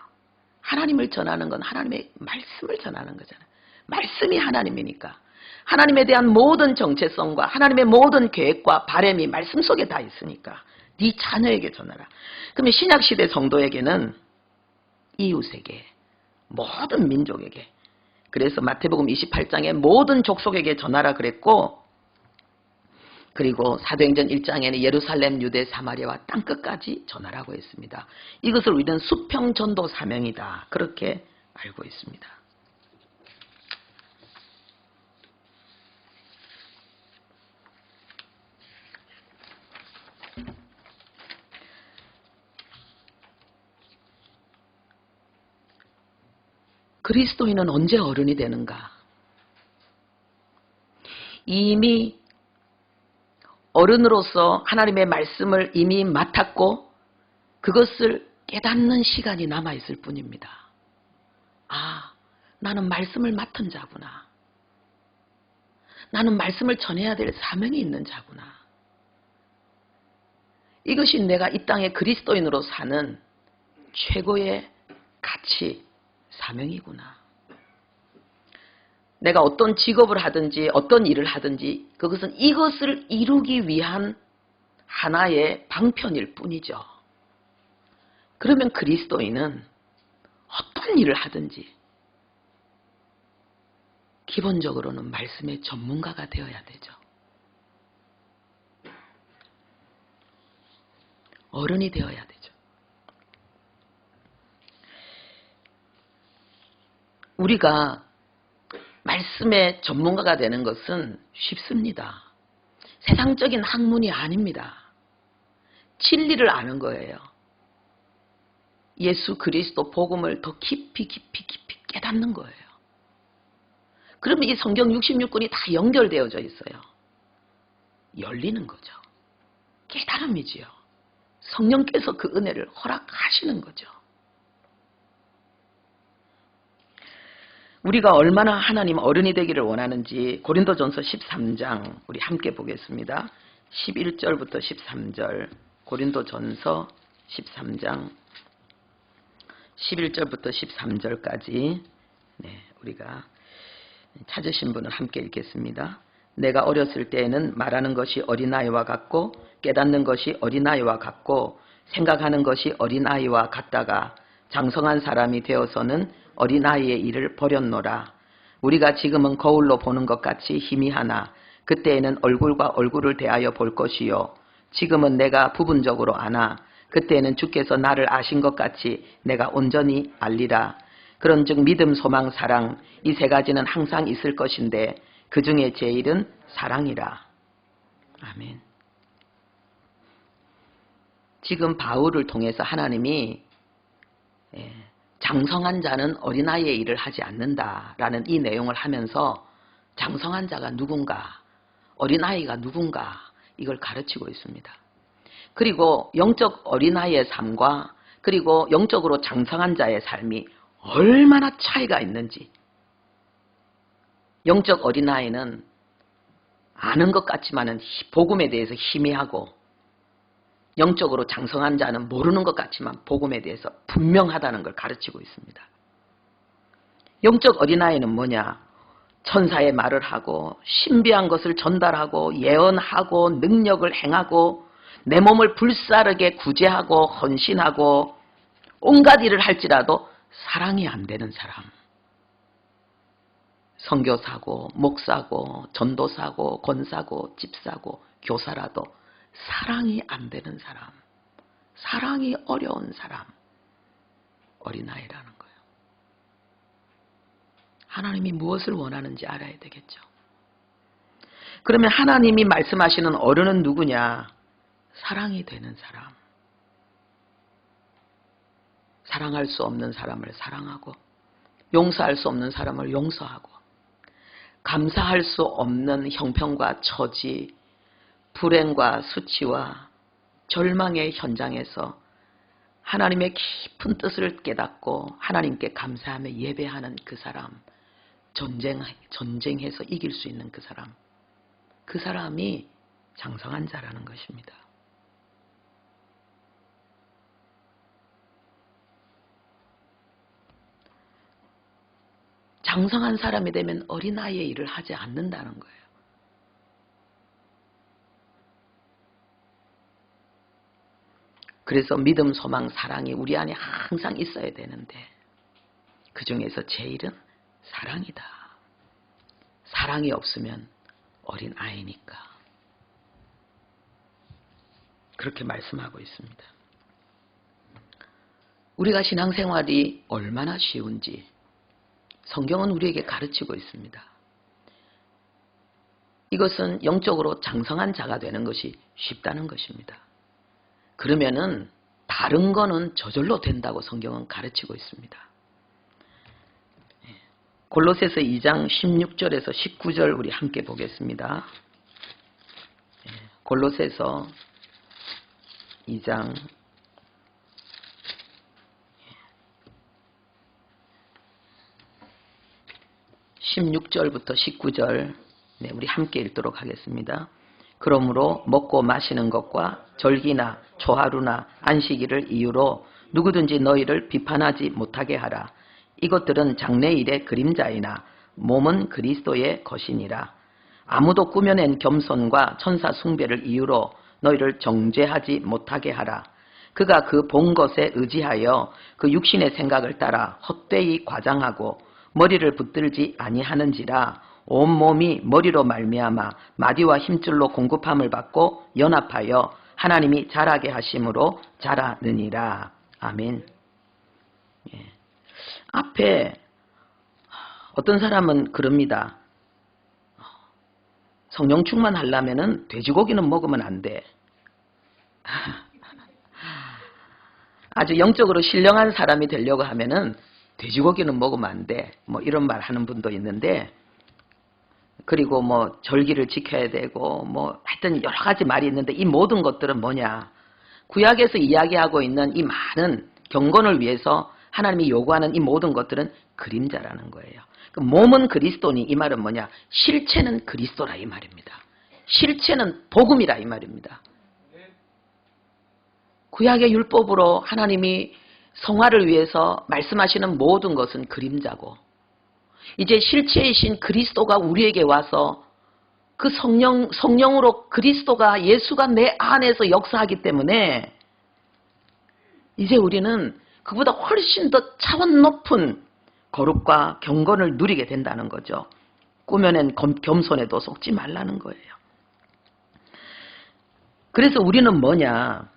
S1: 하나님을 전하는 건 하나님의 말씀을 전하는 거잖아요. 말씀이 하나님이니까 하나님에 대한 모든 정체성과 하나님의 모든 계획과 바람이 말씀 속에 다 있으니까 네 자녀에게 전하라. 그러면 신약시대 성도에게는 이웃에게 모든 민족에게 그래서 마태복음 28장에 모든 족속에게 전하라 그랬고 그리고 사도행전 1장에는 예루살렘, 유대, 사마리아와 땅끝까지 전하라고 했습니다. 이것을 우리는 수평전도 사명이다. 그렇게 알고 있습니다. 그리스도인은 언제 어른이 되는가? 이미 어른으로서 하나님의 말씀을 이미 맡았고 그것을 깨닫는 시간이 남아있을 뿐입니다. 아, 나는 말씀을 맡은 자구나. 나는 말씀을 전해야 될 사명이 있는 자구나. 이것이 내가 이 땅에 그리스도인으로 사는 최고의 가치, 사명이구나. 내가 어떤 직업을 하든지 어떤 일을 하든지 그것은 이것을 이루기 위한 하나의 방편일 뿐이죠. 그러면 그리스도인은 어떤 일을 하든지 기본적으로는 말씀의 전문가가 되어야 되죠. 어른이 되어야 되죠. 우리가 말씀의 전문가가 되는 것은 쉽습니다. 세상적인 학문이 아닙니다. 진리를 아는 거예요. 예수 그리스도 복음을 더 깊이 깨닫는 거예요. 그러면 이 성경 66권이 다 연결되어져 있어요. 열리는 거죠. 깨달음이지요. 성령께서 그 은혜를 허락하시는 거죠. 우리가 얼마나 하나님 어른이 되기를 원하는지 고린도전서 13장 우리 함께 보겠습니다. 11절부터 13절 고린도전서 13장 11절부터 13절까지 우리가 찾으신 분은 함께 읽겠습니다. 내가 어렸을 때에는 말하는 것이 어린아이와 같고 깨닫는 것이 어린아이와 같고 생각하는 것이 어린아이와 같다가 장성한 사람이 되어서는 어린아이의 일을 버렸노라. 우리가 지금은 거울로 보는 것 같이 희미하나 그때에는 얼굴과 얼굴을 대하여 볼 것이요. 지금은 내가 부분적으로 아나 그때에는 주께서 나를 아신 것 같이 내가 온전히 알리라. 그런즉 믿음, 소망, 사랑 이 세 가지는 항상 있을 것인데 그 중에 제일은 사랑이라. 아멘. 지금 바울을 통해서 하나님이 장성한 자는 어린아이의 일을 하지 않는다라는 이 내용을 하면서 장성한 자가 누군가, 어린아이가 누군가 이걸 가르치고 있습니다. 그리고 영적 어린아이의 삶과 그리고 영적으로 장성한 자의 삶이 얼마나 차이가 있는지. 영적 어린아이는 아는 것 같지만은 복음에 대해서 희미하고 영적으로 장성한 자는 모르는 것 같지만 복음에 대해서 분명하다는 걸 가르치고 있습니다. 영적 어린아이는 뭐냐? 천사의 말을 하고 신비한 것을 전달하고 예언하고 능력을 행하고 내 몸을 불사르게 구제하고 헌신하고 온갖 일을 할지라도 사랑이 안 되는 사람. 선교사고 목사고 전도사고 권사고 집사고 교사라도 사랑이 안 되는 사람, 사랑이 어려운 사람, 어린아이라는 거예요. 하나님이 무엇을 원하는지 알아야 되겠죠. 그러면 하나님이 말씀하시는 어른은 누구냐? 사랑이 되는 사람. 사랑할 수 없는 사람을 사랑하고 용서할 수 없는 사람을 용서하고 감사할 수 없는 형편과 처지, 불행과 수치와 절망의 현장에서 하나님의 깊은 뜻을 깨닫고 하나님께 감사하며 예배하는 그 사람, 전쟁해서 이길 수 있는 그 사람, 그 사람이 장성한 자라는 것입니다. 장성한 사람이 되면 어린아이의 일을 하지 않는다는 거예요. 그래서 믿음, 소망, 사랑이 우리 안에 항상 있어야 되는데 그 중에서 제일은 사랑이다. 사랑이 없으면 어린아이니까. 그렇게 말씀하고 있습니다. 우리가 신앙생활이 얼마나 쉬운지 성경은 우리에게 가르치고 있습니다. 이것은 영적으로 장성한 자가 되는 것이 쉽다는 것입니다. 그러면은 다른 거는 저절로 된다고 성경은 가르치고 있습니다. 골로새서 2장 16절에서 19절 우리 함께 보겠습니다. 골로새서 2장 16절부터 19절 우리 함께 읽도록 하겠습니다. 그러므로 먹고 마시는 것과 절기나 초하루나 안식일을 이유로 누구든지 너희를 비판하지 못하게 하라. 이것들은 장래일의 그림자이나 몸은 그리스도의 것이니라. 아무도 꾸며낸 겸손과 천사 숭배를 이유로 너희를 정죄하지 못하게 하라. 그가 그 본 것에 의지하여 그 육신의 생각을 따라 헛되이 과장하고 머리를 붙들지 아니하는지라. 온몸이 머리로 말미암아 마디와 힘줄로 공급함을 받고 연합하여 하나님이 자라게 하심으로 자라느니라. 아멘. 예. 앞에 어떤 사람은 그럽니다. 성령 충만하려면은 돼지고기는 먹으면 안 돼. 아주 영적으로 신령한 사람이 되려고 하면은 돼지고기는 먹으면 안 돼. 뭐 이런 말 하는 분도 있는데, 그리고 뭐 절기를 지켜야 되고 뭐 하여튼 여러 가지 말이 있는데, 이 모든 것들은 뭐냐? 구약에서 이야기하고 있는 이 많은 경건을 위해서 하나님이 요구하는 이 모든 것들은 그림자라는 거예요. 몸은 그리스도니, 이 말은 뭐냐? 실체는 그리스도라 이 말입니다. 실체는 복음이라 이 말입니다. 구약의 율법으로 하나님이 성화를 위해서 말씀하시는 모든 것은 그림자고, 이제 실체이신 그리스도가 우리에게 와서 그 성령으로 그리스도가, 예수가 내 안에서 역사하기 때문에 이제 우리는 그보다 훨씬 더 차원 높은 거룩과 경건을 누리게 된다는 거죠. 꾸며낸 겸손에도 속지 말라는 거예요. 그래서 우리는 뭐냐?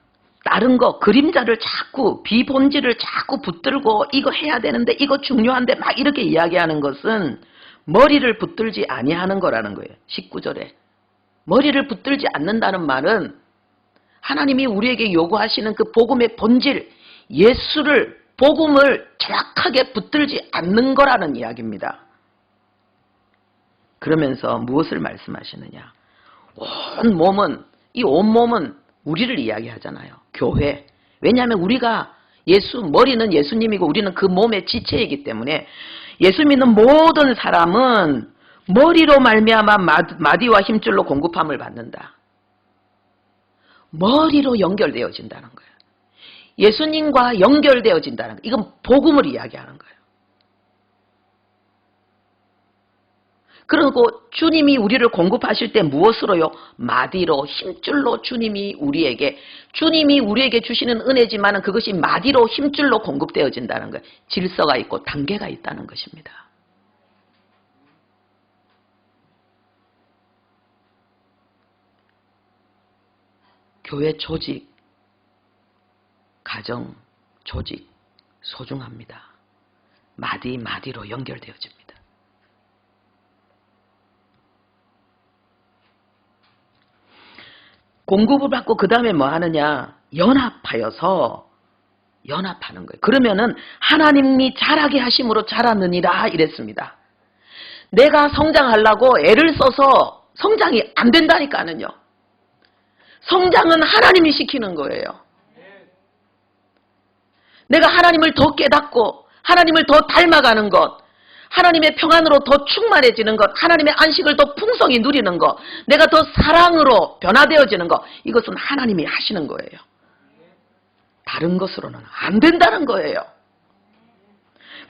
S1: 다른 거, 그림자를 자꾸, 비본질을 자꾸 붙들고 이거 해야 되는데, 이거 중요한데 막 이렇게 이야기하는 것은 머리를 붙들지 아니하는 거라는 거예요. 19절에. 머리를 붙들지 않는다는 말은 하나님이 우리에게 요구하시는 그 복음의 본질, 예수를, 복음을 정확하게 붙들지 않는 거라는 이야기입니다. 그러면서 무엇을 말씀하시느냐? 온 몸은, 이 온몸은 우리를 이야기하잖아요. 교회. 왜냐하면 우리가 머리는 예수님이고 우리는 그 몸의 지체이기 때문에 예수 믿는 모든 사람은 머리로 말미암아 마디와 힘줄로 공급함을 받는다. 머리로 연결되어진다는 거예요. 예수님과 연결되어진다는 거예요. 이건 복음을 이야기하는 거예요. 그리고 주님이 우리를 공급하실 때 무엇으로요? 마디로, 힘줄로 주님이 우리에게 주시는 은혜지만 그것이 마디로, 힘줄로 공급되어진다는 거예요. 질서가 있고 단계가 있다는 것입니다. 교회 조직, 가정, 조직 소중합니다. 마디로 연결되어집니다. 공급을 받고 그 다음에 뭐 하느냐? 연합하여서 연합하는 거예요. 그러면은 하나님이 자라게 하심으로 자라느니라 이랬습니다. 내가 성장하려고 애를 써서 성장이 안 된다니까는요. 성장은 하나님이 시키는 거예요. 내가 하나님을 더 깨닫고 하나님을 더 닮아가는 것, 하나님의 평안으로 더 충만해지는 것, 하나님의 안식을 더 풍성히 누리는 것, 내가 더 사랑으로 변화되어지는 것, 이것은 하나님이 하시는 거예요. 다른 것으로는 안 된다는 거예요.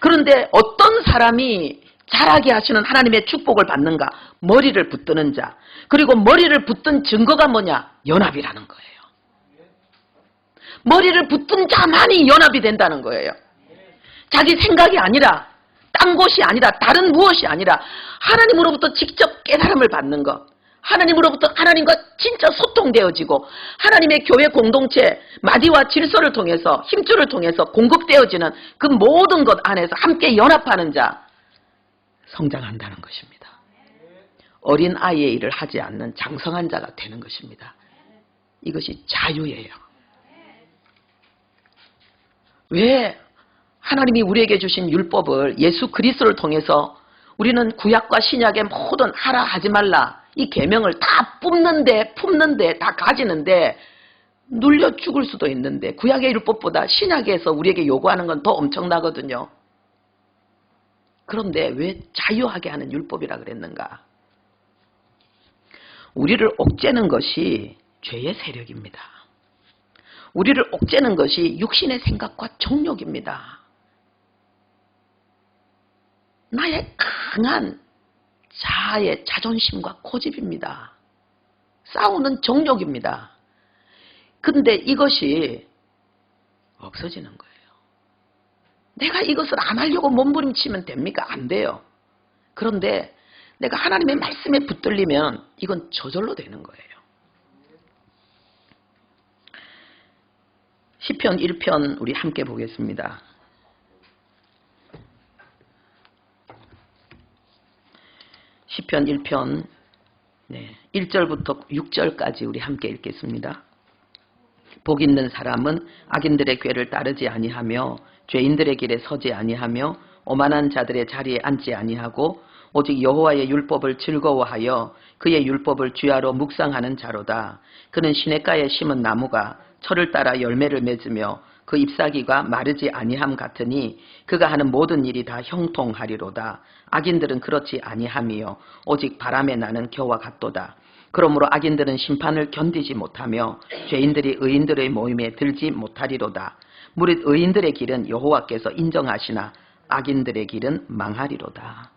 S1: 그런데 어떤 사람이 자라게 하시는 하나님의 축복을 받는가? 머리를 붙드는 자. 그리고 머리를 붙든 증거가 뭐냐? 연합이라는 거예요. 머리를 붙든 자만이 연합이 된다는 거예요. 자기 생각이 아니라, 딴 곳이 아니라, 다른 무엇이 아니라 하나님으로부터 직접 깨달음을 받는 것, 하나님으로부터 하나님과 진짜 소통되어지고 하나님의 교회 공동체 마디와 질서를 통해서, 힘줄을 통해서 공급되어지는 그 모든 것 안에서 함께 연합하는 자, 성장한다는 것입니다. 어린 아이의 일을 하지 않는 장성한 자가 되는 것입니다. 이것이 자유예요. 왜 하나님이 우리에게 주신 율법을, 예수 그리스도를 통해서 우리는 구약과 신약의 모든 하라 하지 말라 이 계명을 다 품는데 다 가지는데 눌려 죽을 수도 있는데, 구약의 율법보다 신약에서 우리에게 요구하는 건 더 엄청나거든요. 그런데 왜 자유하게 하는 율법이라 그랬는가? 우리를 옥죄는 것이 죄의 세력입니다. 우리를 옥죄는 것이 육신의 생각과 정욕입니다. 나의 강한 자아의 자존심과 고집입니다. 싸우는 정욕입니다. 근데 이것이 없어지는 거예요. 내가 이것을 안 하려고 몸부림치면 됩니까? 안 돼요. 그런데 내가 하나님의 말씀에 붙들리면 이건 저절로 되는 거예요. 시편 1편 우리 함께 보겠습니다. 시편 1편 1절부터 6절까지 우리 함께 읽겠습니다. 복 있는 사람은 악인들의 궤를 따르지 아니하며 죄인들의 길에 서지 아니하며 오만한 자들의 자리에 앉지 아니하고 오직 여호와의 율법을 즐거워하여 그의 율법을 주야로 묵상하는 자로다. 그는 시냇가에 심은 나무가 철을 따라 열매를 맺으며 그 잎사귀가 마르지 아니함 같으니 그가 하는 모든 일이 다 형통하리로다. 악인들은 그렇지 아니함이요 오직 바람에 나는 겨와 같도다. 그러므로 악인들은 심판을 견디지 못하며 죄인들이 의인들의 모임에 들지 못하리로다. 무릇 의인들의 길은 여호와께서 인정하시나 악인들의 길은 망하리로다.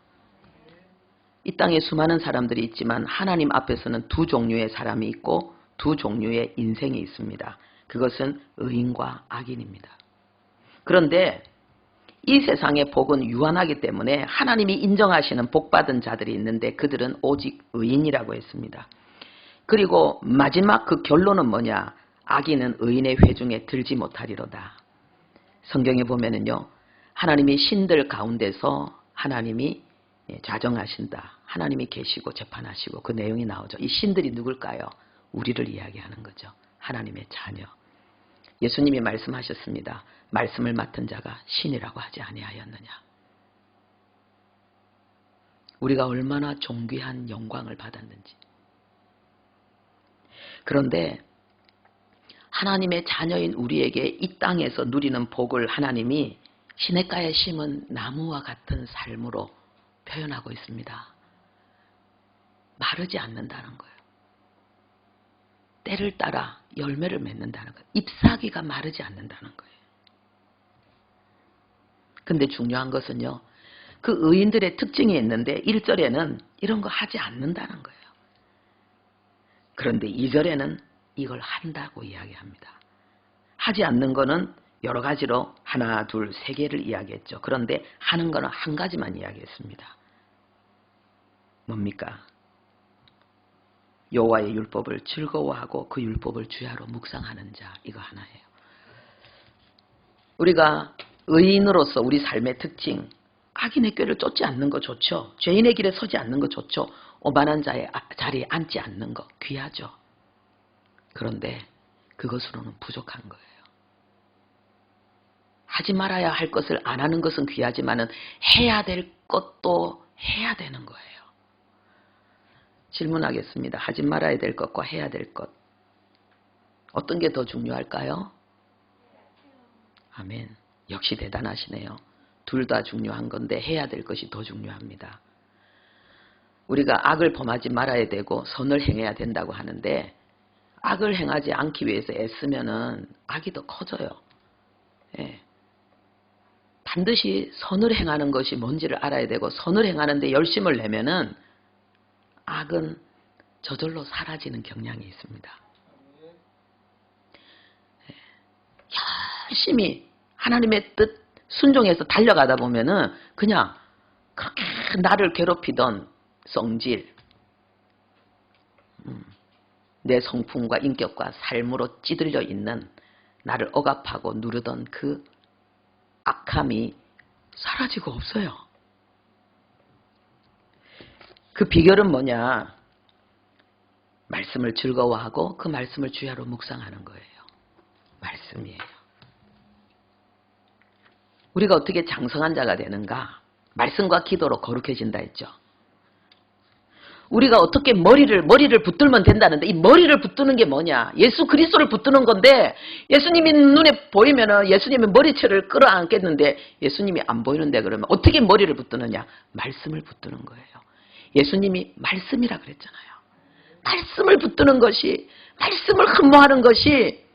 S1: 이 땅에 수많은 사람들이 있지만 하나님 앞에서는 두 종류의 사람이 있고 두 종류의 인생이 있습니다. 그것은 의인과 악인입니다. 그런데 이 세상의 복은 유한하기 때문에 하나님이 인정하시는 복받은 자들이 있는데 그들은 오직 의인이라고 했습니다. 그리고 마지막 그 결론은 뭐냐? 악인은 의인의 회중에 들지 못하리로다. 성경에 보면은요, 하나님이 신들 가운데서 하나님이 자정하신다. 하나님이 계시고 재판하시고 그 내용이 나오죠. 이 신들이 누굴까요? 우리를 이야기하는 거죠. 하나님의 자녀. 예수님이 말씀하셨습니다. 말씀을 맡은 자가 신이라고 하지 아니하였느냐. 우리가 얼마나 존귀한 영광을 받았는지. 그런데 하나님의 자녀인 우리에게 이 땅에서 누리는 복을 하나님이 시냇가에 심은 나무와 같은 삶으로 표현하고 있습니다. 마르지 않는다는 거예요. 때를 따라 열매를 맺는다는 거예요. 잎사귀가 마르지 않는다는 거예요. 근데 중요한 것은요, 그 의인들의 특징이 있는데 1절에는 이런 거 하지 않는다는 거예요. 그런데 2절에는 이걸 한다고 이야기합니다. 하지 않는 거는 여러 가지로 하나, 둘, 세 개를 이야기했죠. 그런데 하는 거는 한 가지만 이야기했습니다. 뭡니까? 여호와의 율법을 즐거워하고 그 율법을 주야로 묵상하는 자, 이거 하나예요. 우리가 의인으로서 우리 삶의 특징, 악인의 꾀를 쫓지 않는 거 좋죠. 죄인의 길에 서지 않는 거 좋죠. 오만한 자의 자리에 앉지 않는 거 귀하죠. 그런데 그것으로는 부족한 거예요. 하지 말아야 할 것을 안 하는 것은 귀하지만은 해야 될 것도 해야 되는 거예요. 질문하겠습니다. 하지 말아야 될 것과 해야 될 것. 어떤 게 더 중요할까요? 아멘. 역시 대단하시네요. 둘 다 중요한 건데 해야 될 것이 더 중요합니다. 우리가 악을 범하지 말아야 되고 선을 행해야 된다고 하는데 악을 행하지 않기 위해서 애쓰면은 악이 더 커져요. 예. 반드시 선을 행하는 것이 뭔지를 알아야 되고 선을 행하는데 열심을 내면은 악은 저절로 사라지는 경향이 있습니다. 예. 열심히 하나님의 뜻 순종해서 달려가다 보면은 그냥 그렇게 나를 괴롭히던 성질, 내 성품과 인격과 삶으로 찌들려 있는 나를 억압하고 누르던 그 악함이 사라지고 없어요. 그 비결은 뭐냐? 말씀을 즐거워하고 그 말씀을 주야로 묵상하는 거예요. 말씀이에요. 우리가 어떻게 장성한 자가 되는가? 말씀과 기도로 거룩해진다 했죠. 우리가 어떻게 머리를 붙들면 된다는데 이 머리를 붙드는 게 뭐냐? 예수 그리스도를 붙드는 건데 예수님이 눈에 보이면은 예수님의 머리채를 끌어안겠는데 예수님이 안 보이는데 그러면 어떻게 머리를 붙드느냐? 말씀을 붙드는 거예요. 예수님이 말씀이라 그랬잖아요. 말씀을 붙드는 것이, 말씀을 흠모하는 것이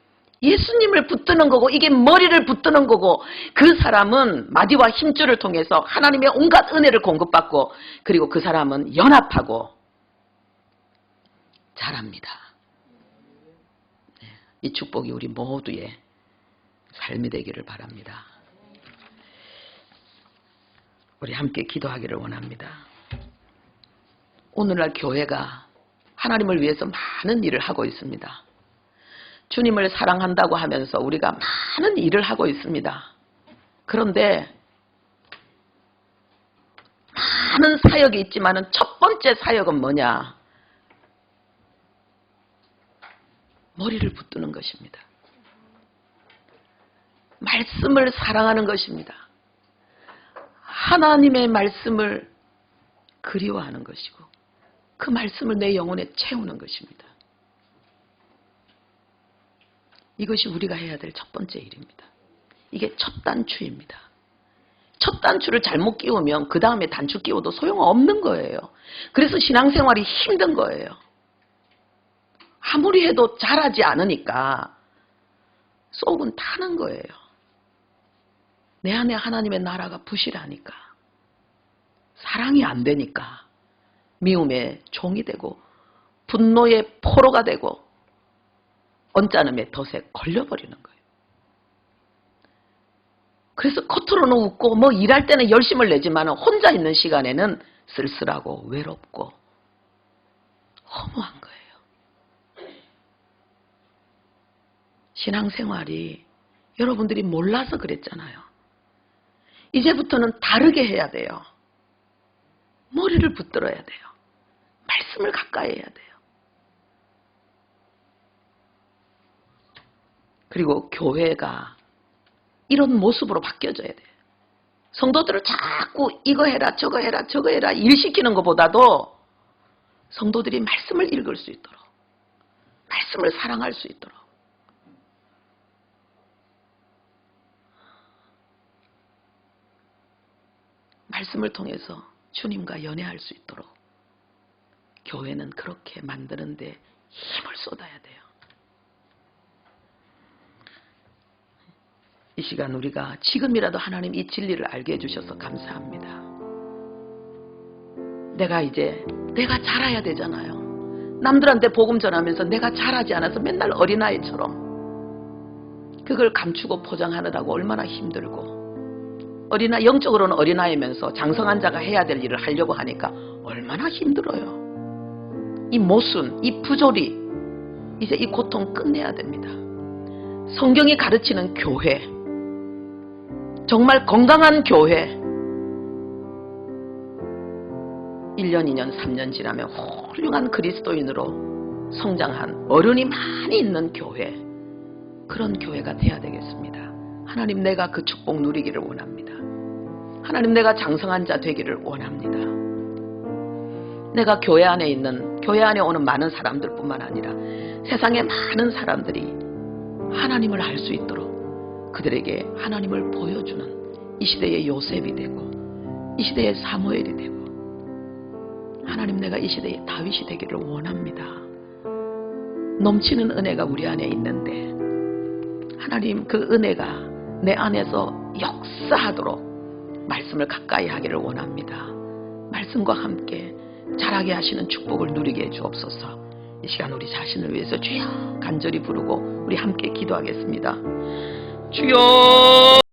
S1: 예수님을 붙드는 거고 이게 머리를 붙드는 거고 그 사람은 마디와 힘줄을 통해서 하나님의 온갖 은혜를 공급받고 그리고 그 사람은 연합하고 잘합니다. 이 축복이 우리 모두의 삶이 되기를 바랍니다. 우리 함께 기도하기를 원합니다. 오늘날 교회가 하나님을 위해서 많은 일을 하고 있습니다. 주님을 사랑한다고 하면서 우리가 많은 일을 하고 있습니다. 그런데 많은 사역이 있지만 첫 번째 사역은 뭐냐? 머리를 붙드는 것입니다. 말씀을 사랑하는 것입니다. 하나님의 말씀을 그리워하는 것이고 그 말씀을 내 영혼에 채우는 것입니다. 이것이 우리가 해야 될 첫 번째 일입니다. 이게 첫 단추입니다. 첫 단추를 잘못 끼우면 그 다음에 단추 끼워도 소용없는 거예요. 그래서 신앙생활이 힘든 거예요. 아무리 해도 잘하지 않으니까 속은 타는 거예요. 내 안에 하나님의 나라가 부실하니까, 사랑이 안 되니까 미움의 종이 되고 분노의 포로가 되고 언짢음의 덫에 걸려버리는 거예요. 그래서 겉으로는 웃고 뭐 일할 때는 열심을 내지만 혼자 있는 시간에는 쓸쓸하고 외롭고 허무한 거예요. 신앙생활이 여러분들이 몰라서 그랬잖아요. 이제부터는 다르게 해야 돼요. 머리를 붙들어야 돼요. 말씀을 가까이 해야 돼요. 그리고 교회가 이런 모습으로 바뀌어져야 돼요. 성도들을 자꾸 이거 해라 저거 해라 저거 해라 일 시키는 것보다도 성도들이 말씀을 읽을 수 있도록, 말씀을 사랑할 수 있도록, 말씀을 통해서 주님과 연애할 수 있도록 교회는 그렇게 만드는데 힘을 쏟아야 돼요. 이 시간 우리가 지금이라도 하나님 이 진리를 알게 해주셔서 감사합니다. 내가 잘해야 되잖아요. 남들한테 복음 전하면서 내가 잘하지 않아서 맨날 어린아이처럼 그걸 감추고 포장하느라고 얼마나 힘들고, 영적으로는 어린아이면서 장성한 자가 해야 될 일을 하려고 하니까 얼마나 힘들어요. 이 모순, 이 부조리, 이제 이 고통 끝내야 됩니다. 성경이 가르치는 교회, 정말 건강한 교회, 1년, 2년, 3년 지나면 훌륭한 그리스도인으로 성장한 어른이 많이 있는 교회, 그런 교회가 돼야 되겠습니다. 하나님, 내가 그 축복 누리기를 원합니다. 하나님, 내가 장성한 자 되기를 원합니다. 내가 교회 안에 오는 많은 사람들뿐만 아니라 세상의 많은 사람들이 하나님을 알 수 있도록 그들에게 하나님을 보여주는 이 시대의 요셉이 되고 이 시대의 사무엘이 되고, 하나님, 내가 이 시대의 다윗이 되기를 원합니다. 넘치는 은혜가 우리 안에 있는데 하나님, 그 은혜가 내 안에서 역사하도록 말씀을 가까이 하기를 원합니다. 말씀과 함께 자라게 하시는 축복을 누리게 해 주옵소서. 이 시간 우리 자신을 위해서 주여 간절히 부르고 우리 함께 기도하겠습니다. 주여.